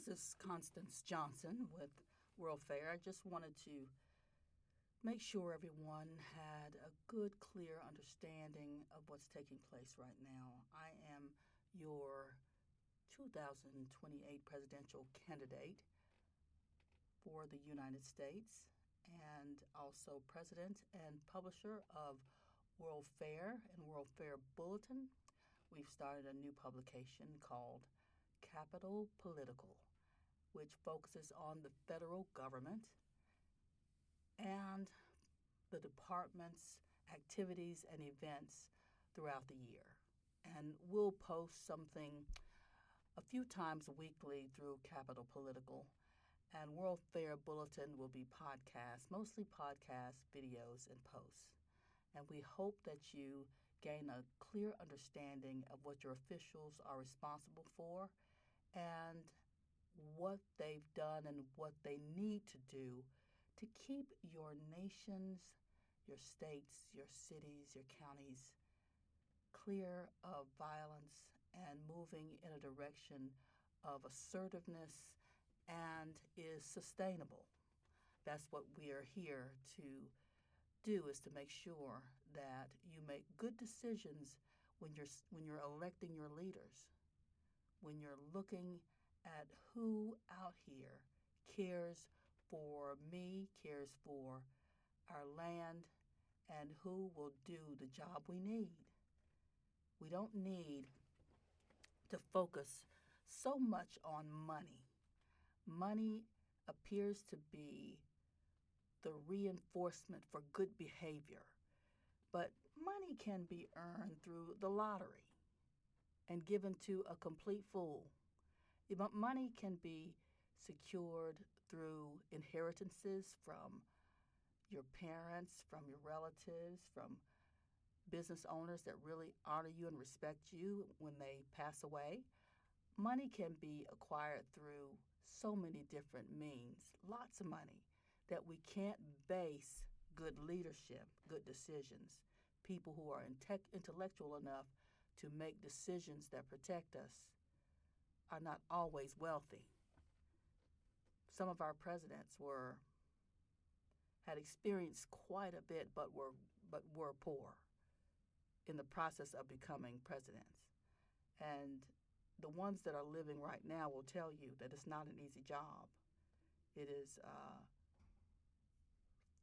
This is Constance Johnson with World Fair. I just wanted to make sure everyone had a good, clear understanding of what's taking place right now. I am your 2028 presidential candidate for the United States and also president and publisher of World Fair and World Fair Bulletin. We've started a new publication called Capital Political, which focuses on the federal government and the department's activities and events throughout the year. And we'll post something a few times weekly through Capital Political. And World Fair Bulletin will be podcasts, mostly podcasts, videos, and posts. And we hope that you gain a clear understanding of what your officials are responsible for and what they've done and what they need to do to keep your nations, your states, your cities, your counties clear of violence and moving in a direction of assertiveness and is sustainable. That's what we are here to do, is to make sure that you make good decisions when you're electing your leaders, when you're looking at who out here cares for me, cares for our land, and who will do the job we need. We don't need to focus so much on money. Money appears to be the reinforcement for good behavior, but money can be earned through the lottery and given to a complete fool. Money can be secured through inheritances from your parents, from your relatives, from business owners that really honor you and respect you when they pass away. Money can be acquired through so many different means, lots of money, that we can't base good leadership, good decisions, people who are intellectual enough to make decisions that protect us are not always wealthy. Some of our presidents had experienced quite a bit, but were poor in the process of becoming presidents. And the ones that are living right now will tell you that it's not an easy job. It is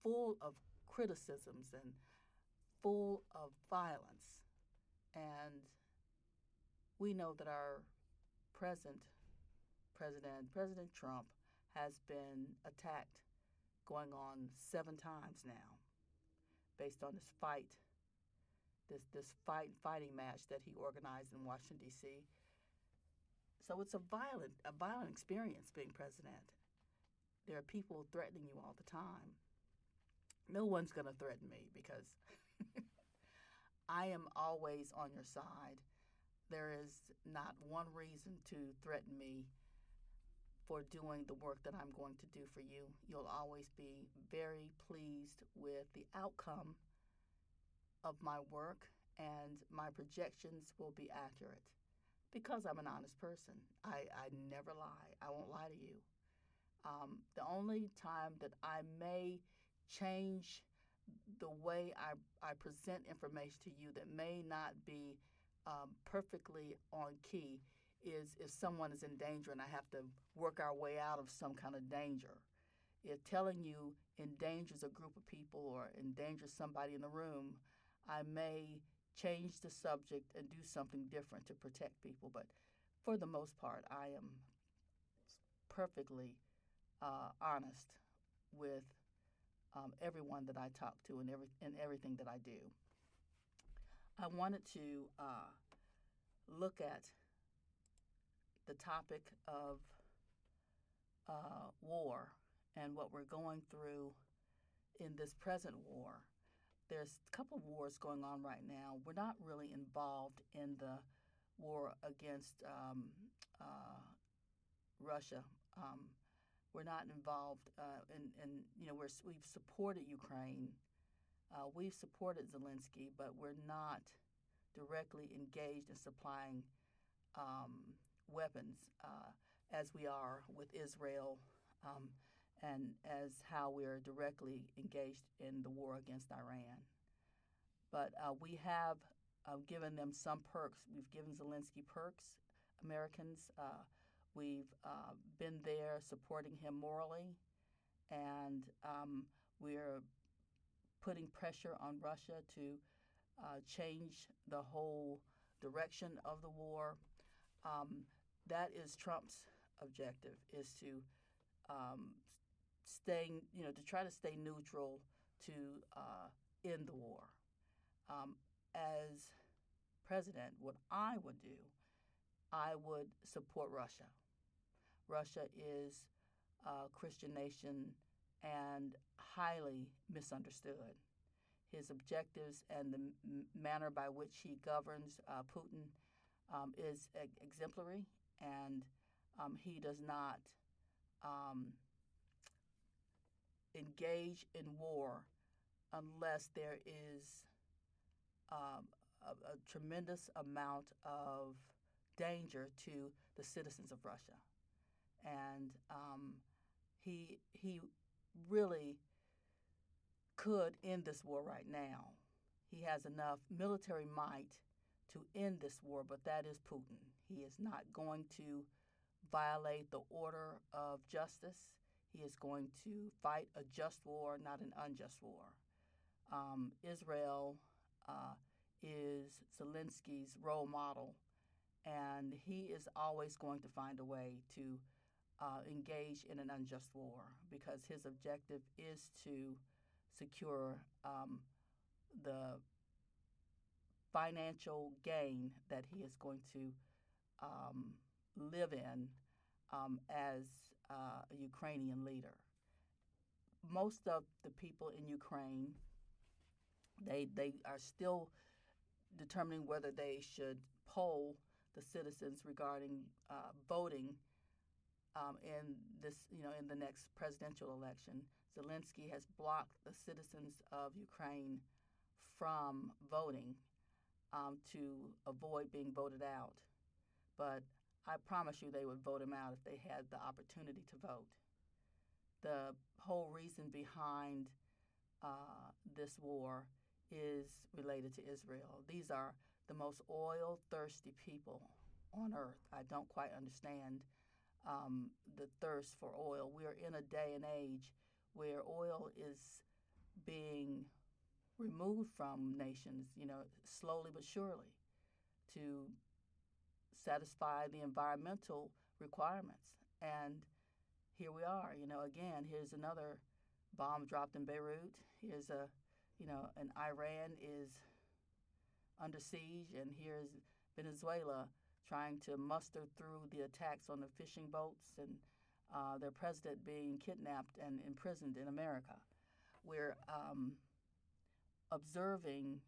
full of criticisms and full of violence. And we know that our President Trump has been attacked going on 7 times now based on this fighting match that he organized in Washington, D.C. So it's a violent experience being president. There are people threatening you all the time. No one's going to threaten me because I am always on your side. There is not one reason to threaten me for doing the work that I'm going to do for you. You'll always be very pleased with the outcome of my work, and my projections will be accurate because I'm an honest person. I never lie. I won't lie to you. The only time that I may change the way I present information to you that may not be perfectly on key is if someone is in danger and I have to work our way out of some kind of danger. If telling you endangers a group of people or endangers somebody in the room, I may change the subject and do something different to protect people. But for the most part, I am perfectly honest with everyone that I talk to and everything that I do. I wanted to look at the topic of war and what we're going through in this present war. There's a couple of wars going on right now. We're not really involved in the war against Russia. We're not involved we've supported Ukraine. We've supported Zelensky, but we're not directly engaged in supplying weapons. as we are with Israel, and as how we are directly engaged in the war against Iran. But we have given them some perks. We've given Zelensky perks, Americans. We've been there supporting him morally, and we're putting pressure on Russia to change the whole direction of the war. That is Trump's objective, is to to try to stay neutral to end the war. As president, what I would do, I would support Russia. Russia is a Christian nation and highly misunderstood. His objectives and the manner by which he governs Putin is exemplary, and he does not engage in war unless there is a tremendous amount of danger to the citizens of Russia. And he really could end this war right now. He has enough military might to end this war, but that is Putin. He is not going to violate the order of justice. He is going to fight a just war, not an unjust war. Israel is Zelensky's role model, and he is always going to find a way to engage in an unjust war because his objective is to secure the financial gain that he is going to live in as a Ukrainian leader. Most of the people in Ukraine, they are still determining whether they should poll the citizens regarding voting in this, in the next presidential election. Zelensky has blocked the citizens of Ukraine from voting to avoid being voted out. But I promise you they would vote him out if they had the opportunity to vote. The whole reason behind this war is related to Israel. These are the most oil-thirsty people on earth. I don't quite understand the thirst for oil. We're in a day and age where oil is being removed from nations, slowly but surely, to satisfy the environmental requirements. And here we are, again, here's another bomb dropped in Beirut. Here's and Iran is under siege, and here's Venezuela trying to muster through the attacks on the fishing boats and their president being kidnapped and imprisoned in America. We're observing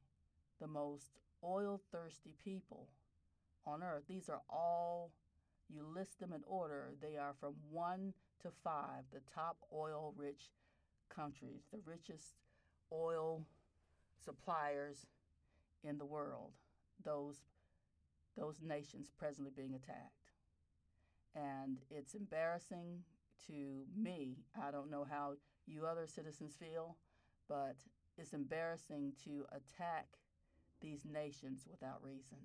the most oil-thirsty people on earth. These are all, you list them in order, they are from 1 to 5, the top oil-rich countries, the richest oil suppliers in the world, those nations presently being attacked. And it's embarrassing to me. I don't know how you other citizens feel, but it's embarrassing to attack these nations without reason.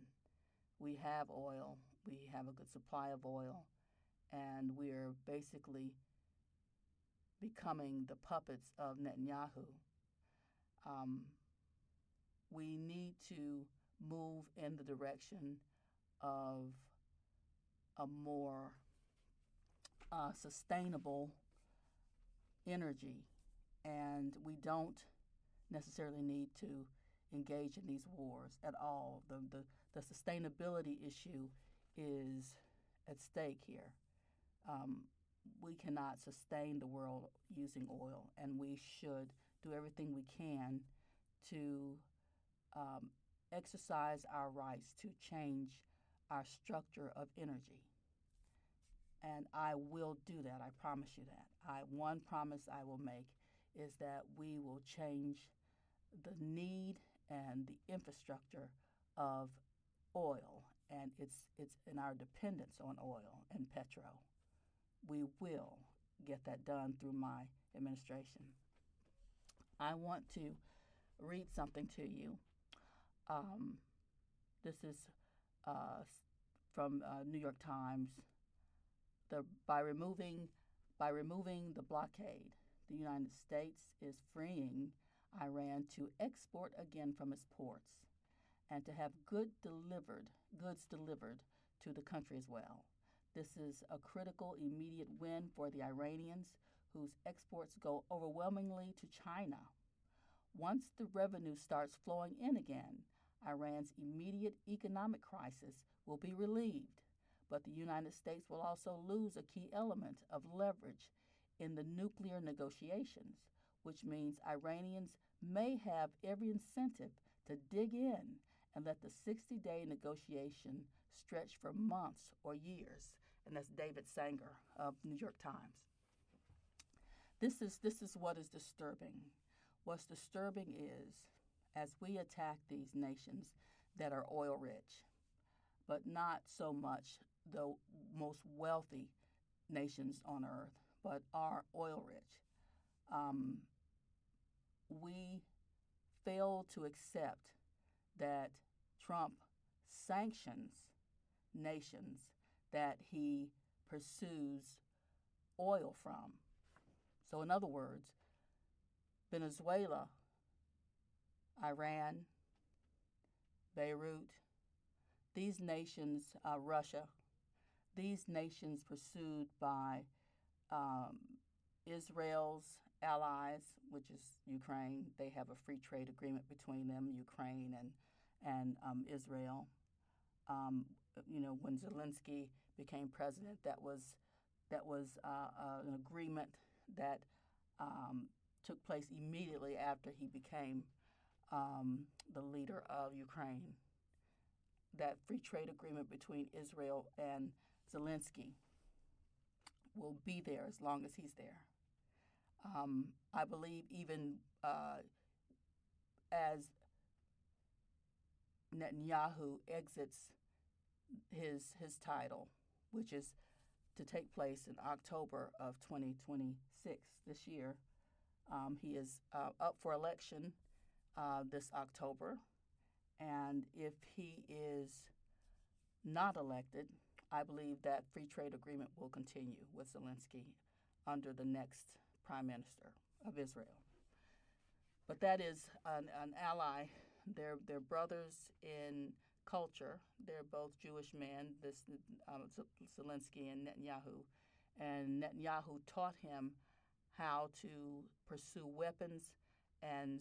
We have oil, we have a good supply of oil, and we're basically becoming the puppets of Netanyahu. We need to move in the direction of a more sustainable energy, and we don't necessarily need to engage in these wars at all. The sustainability issue is at stake here. We cannot sustain the world using oil, and we should do everything we can to exercise our rights to change our structure of energy. And I will do that, I promise you that. One promise I will make is that we will change the need and the infrastructure of oil and its in our dependence on oil and petrol. we will get that done through my administration. I want to read something to you. This is uh, from New York Times. By removing the blockade, the United States is freeing Iran to export again from its ports and to have goods delivered to the country as well. This is a critical, immediate win for the Iranians, whose exports go overwhelmingly to China. Once the revenue starts flowing in again, Iran's immediate economic crisis will be relieved, but the United States will also lose a key element of leverage in the nuclear negotiations, which means Iranians may have every incentive to dig in and let the 60-day negotiation stretch for months or years. And that's David Sanger of New York Times. This is what is disturbing. What's disturbing is, as we attack these nations that are oil rich, but not so much the most wealthy nations on earth, but are oil rich, we fail to accept that Trump sanctions nations that he pursues oil from. So, in other words, Venezuela, Iran, Beirut, these nations, Russia, these nations pursued by Israel's allies, which is Ukraine. They have a free trade agreement between them, Ukraine and Israel. When Zelensky became president, that was an agreement that took place immediately after he became the leader of Ukraine. That free trade agreement between Israel and Zelensky will be there as long as he's there. I believe even as Netanyahu exits his title, which is to take place in October of 2026 this year, he is up for election this October, and if he is not elected, I believe that free trade agreement will continue with Zelensky under the next prime minister of Israel. But that is an ally. They're brothers in culture. They're both Jewish men, Zelensky and Netanyahu. And Netanyahu taught him how to pursue weapons and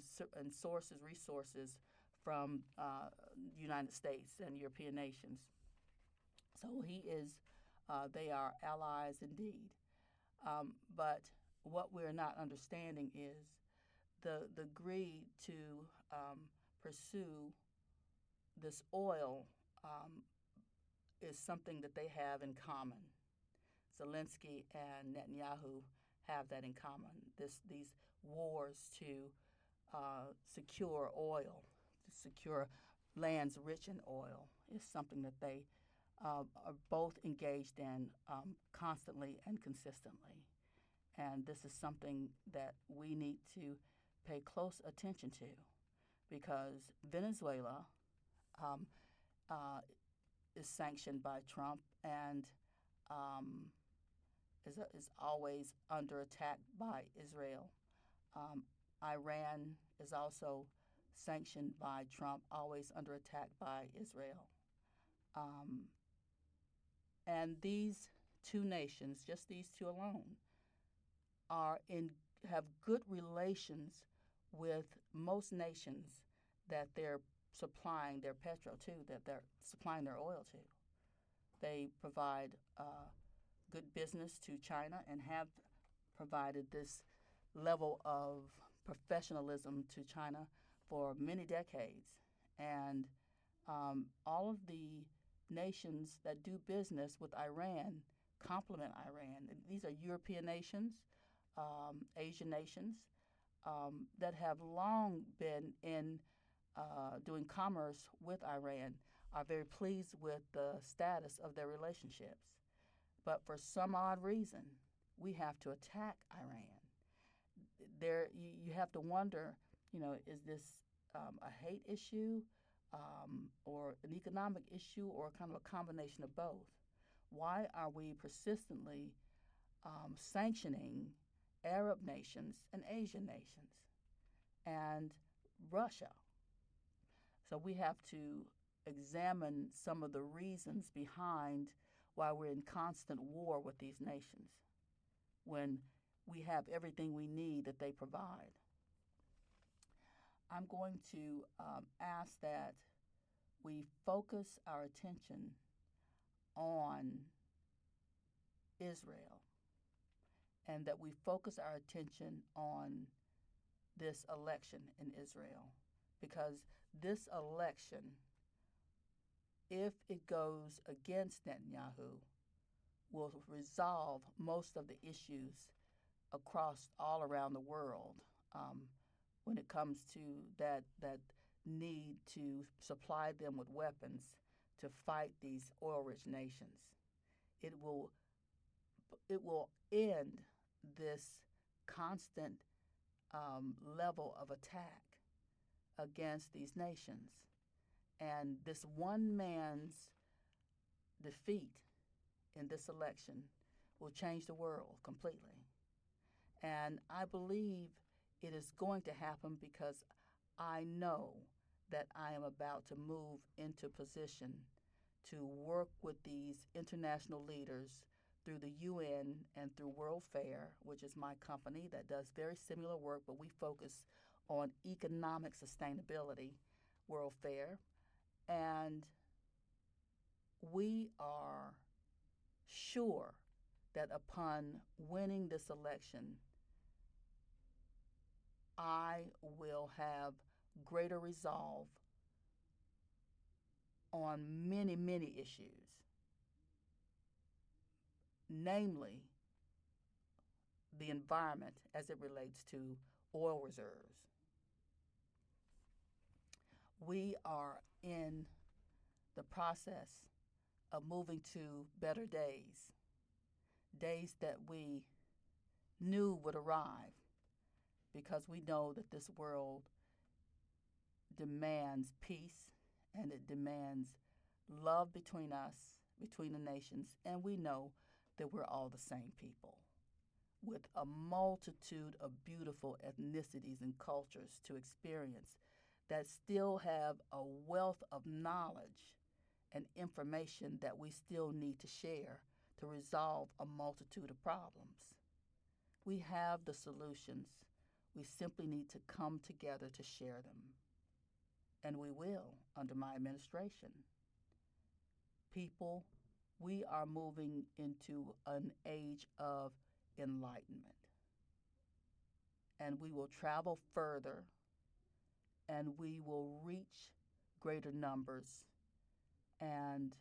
resources from the United States and European nations. So they are allies indeed. But what we're not understanding is the greed to pursue this oil is something that they have in common. Zelensky and Netanyahu have that in common. These wars to secure oil, to secure lands rich in oil, is something that they are both engaged in constantly and consistently. And this is something that we need to pay close attention to, because Venezuela is sanctioned by Trump and is always under attack by Israel. Iran is also sanctioned by Trump, always under attack by Israel. And these two nations, just these two alone, have good relations with most nations that they're supplying their petrol to, that they're supplying their oil to. They provide good business to China and have provided this level of professionalism to China for many decades. And all of the nations that do business with Iran complement Iran. These are European nations, Asian nations that have long been in doing commerce with Iran, are very pleased with the status of their relationships. But for some odd reason, we have to attack Iran. You have to wonder, is this a hate issue or an economic issue or kind of a combination of both? Why are we persistently sanctioning Arab nations and Asian nations and Russia? So we have to examine some of the reasons behind why we're in constant war with these nations when we have everything we need that they provide. I'm going to ask that we focus our attention on Israel and that we focus our attention on this election in Israel, because this election, if it goes against Netanyahu, will resolve most of the issues across all around the world when it comes to that need to supply them with weapons to fight these oil-rich nations. It will end this constant level of attack against these nations. And this one man's defeat in this election will change the world completely. And I believe it is going to happen because I know that I am about to move into position to work with these international leaders through the UN and through World Fair, which is my company that does very similar work, but we focus on economic sustainability, World Fair. And we are sure that upon winning this election, I will have greater resolve on many, many issues, namely the environment as it relates to oil reserves. We are in the process of moving to better days, days that we knew would arrive, because we know that this world demands peace and it demands love between us, between the nations, and we know that we're all the same people with a multitude of beautiful ethnicities and cultures to experience that still have a wealth of knowledge and information that we still need to share to resolve a multitude of problems. We have the solutions. We simply need to come together to share them. And we will under my administration. People, we are moving into an age of enlightenment. And we will travel further and we will reach greater numbers. And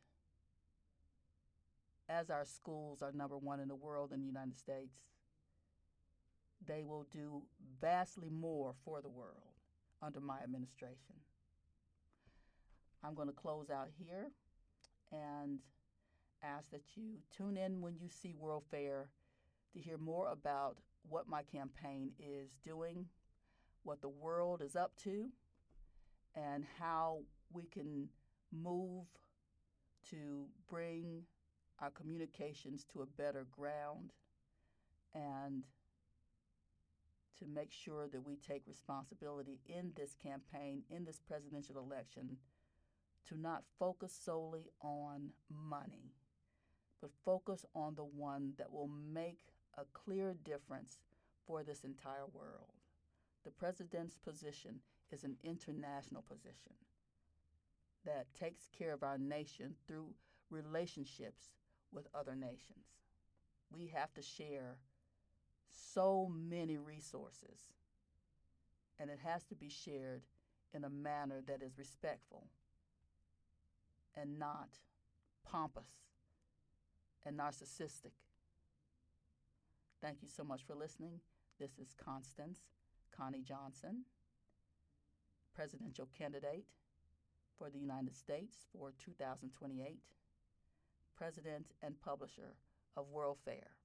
as our schools are #1 in the world in the United States, they will do vastly more for the world under my administration. I'm going to close out here and ask that you tune in when you see World Fair to hear more about what my campaign is doing, what the world is up to, and how we can move to bring our communications to a better ground and to make sure that we take responsibility in this campaign, in this presidential election, to not focus solely on money, but focus on the one that will make a clear difference for this entire world. The president's position is an international position that takes care of our nation through relationships with other nations. We have to share so many resources, and it has to be shared in a manner that is respectful and not pompous and narcissistic. Thank you so much for listening. This is Constance, Connie Johnson, presidential candidate for the United States for 2028, president and publisher of World Fair.